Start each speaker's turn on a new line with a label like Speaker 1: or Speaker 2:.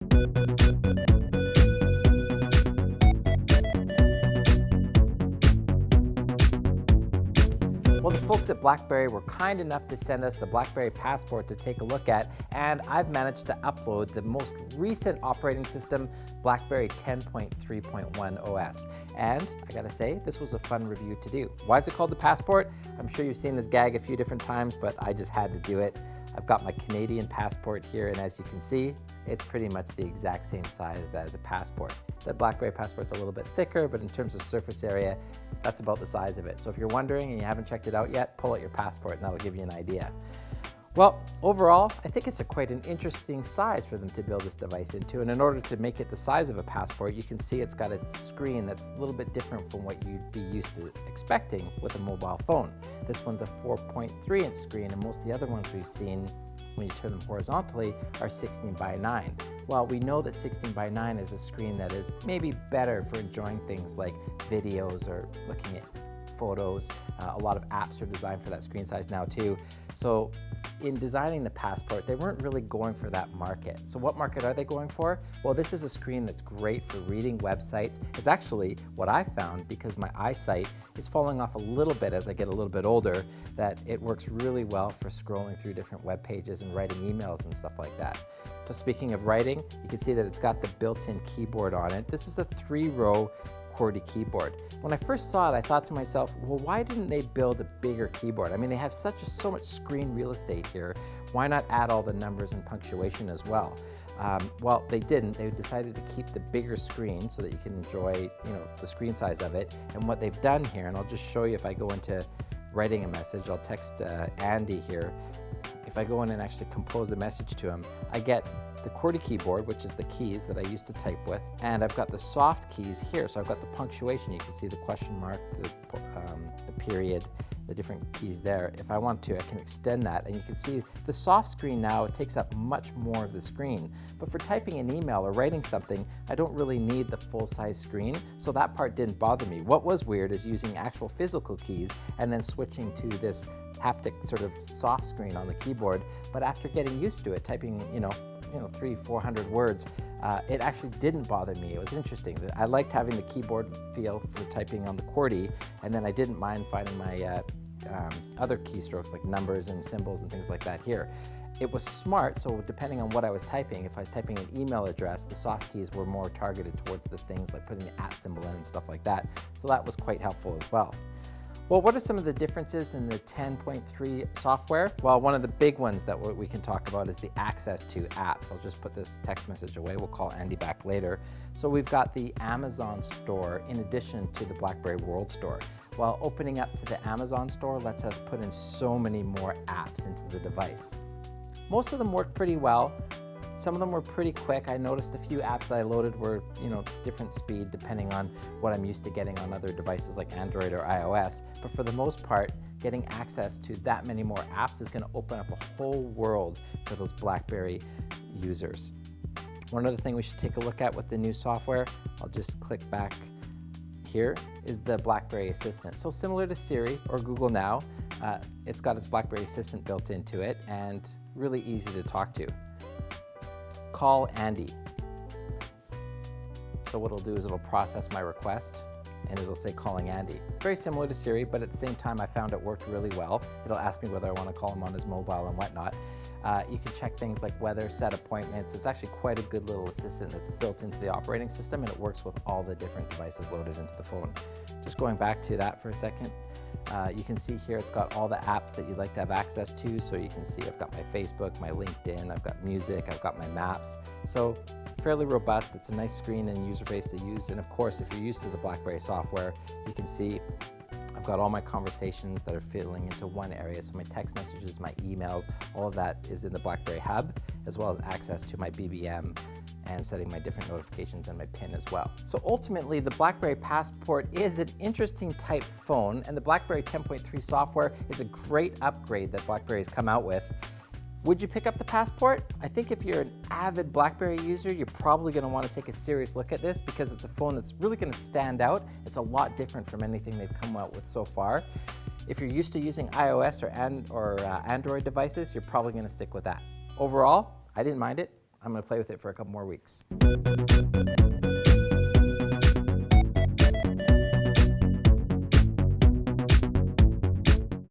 Speaker 1: Well, the folks at Blackberry were kind enough to send us the Blackberry Passport to take a look at, and I've managed to upload the most recent operating system, Blackberry 10.3.1 OS. And I gotta say, this was a fun review to do. Why is it called the Passport? I'm sure you've seen this gag a few different times, but I just had to do it. I've got my Canadian passport here, and as you can see, it's pretty much the exact same size as a passport. The Blackberry Passport's a little bit thicker, but in terms of surface area, that's about the size of it. So if you're wondering and you haven't checked it out yet, pull out your passport and that'll give you an idea. Well, overall, I think it's quite an interesting size for them to build this device into, and in order to make it the size of a passport, you can see it's got a screen that's a little bit different from what you'd be used to expecting with a mobile phone. This one's a 4.3-inch screen, and most of the other ones we've seen when you turn them horizontally are 16 by 9. Well, we know that 16 by 9 is a screen that is maybe better for enjoying things like videos or looking at photos. A lot of apps are designed for that screen size now too. So in designing the Passport, they weren't really going for that market. So what market are they going for? Well, this is a screen that's great for reading websites. It's actually what I found, because my eyesight is falling off a little bit as I get a little bit older, that it works really well for scrolling through different web pages and writing emails and stuff like that. So speaking of writing, you can see that it's got the built-in keyboard on it. This is a 3-row QWERTY keyboard. When I first saw it, I thought to myself, well, why didn't they build a bigger keyboard? I mean, they have so much screen real estate here. Why not add all the numbers and punctuation as well? Well, they didn't. They decided to keep the bigger screen so that you can enjoy, the screen size of it. And what they've done here, and I'll just show you if I go into writing a message, I'll text Andy here. If I go in and actually compose a message to him, I get the QWERTY keyboard, which is the keys that I used to type with, and I've got the soft keys here. So I've got the punctuation. You can see the question mark, the period, the different keys there. If I want to, I can extend that, and you can see the soft screen now, it takes up much more of the screen. But for typing an email or writing something, I don't really need the full-size screen, so that part didn't bother me. What was weird is using actual physical keys and then switching to this haptic sort of soft screen on the keyboard. But after getting used to it, typing, 300-400 words, it actually didn't bother me. It was interesting. I liked having the keyboard feel for typing on the QWERTY, and then I didn't mind finding my other keystrokes like numbers and symbols and things like that here. It was smart, so depending on what I was typing, if I was typing an email address, the soft keys were more targeted towards the things like putting the @ symbol in and stuff like that. So that was quite helpful as well. Well, what are some of the differences in the 10.3 software? Well, one of the big ones that we can talk about is the access to apps. I'll just put this text message away. We'll call Andy back later. So we've got the Amazon store in addition to the Blackberry World Store. Well, opening up to the Amazon store lets us put in so many more apps into the device. Most of them work pretty well. Some of them were pretty quick. I noticed a few apps that I loaded were, different speed depending on what I'm used to getting on other devices like Android or iOS. But for the most part, getting access to that many more apps is going to open up a whole world for those Blackberry users. One other thing we should take a look at with the new software, I'll just click back here, is the Blackberry Assistant. So similar to Siri or Google Now, it's got its Blackberry Assistant built into it and really easy to talk to. Call Andy. So what it'll do is it'll process my request and it'll say calling Andy. Very similar to Siri, but at the same time I found it worked really well. It'll ask me whether I want to call him on his mobile and whatnot. You can check things like weather, set appointments. It's actually quite a good little assistant that's built into the operating system, and it works with all the different devices loaded into the phone. Just going back to that for a second. You can see here it's got all the apps that you'd like to have access to. So you can see I've got my Facebook, my LinkedIn, I've got music, I've got my maps. So fairly robust. It's a nice screen and user face to use. And of course, if you're used to the Blackberry software, you can see I've got all my conversations that are filling into one area. So my text messages, my emails, all of that is in the Blackberry Hub, as well as access to my BBM and setting my different notifications and my PIN as well. So ultimately, the Blackberry Passport is an interesting type phone, and the Blackberry 10.3 software is a great upgrade that Blackberry has come out with. Would you pick up the Passport? I think if you're an avid Blackberry user, you're probably going to want to take a serious look at this because it's a phone that's really going to stand out. It's a lot different from anything they've come out with so far. If you're used to using iOS or Android devices, you're probably going to stick with that. Overall, I didn't mind it. I'm going to play with it for a couple more weeks.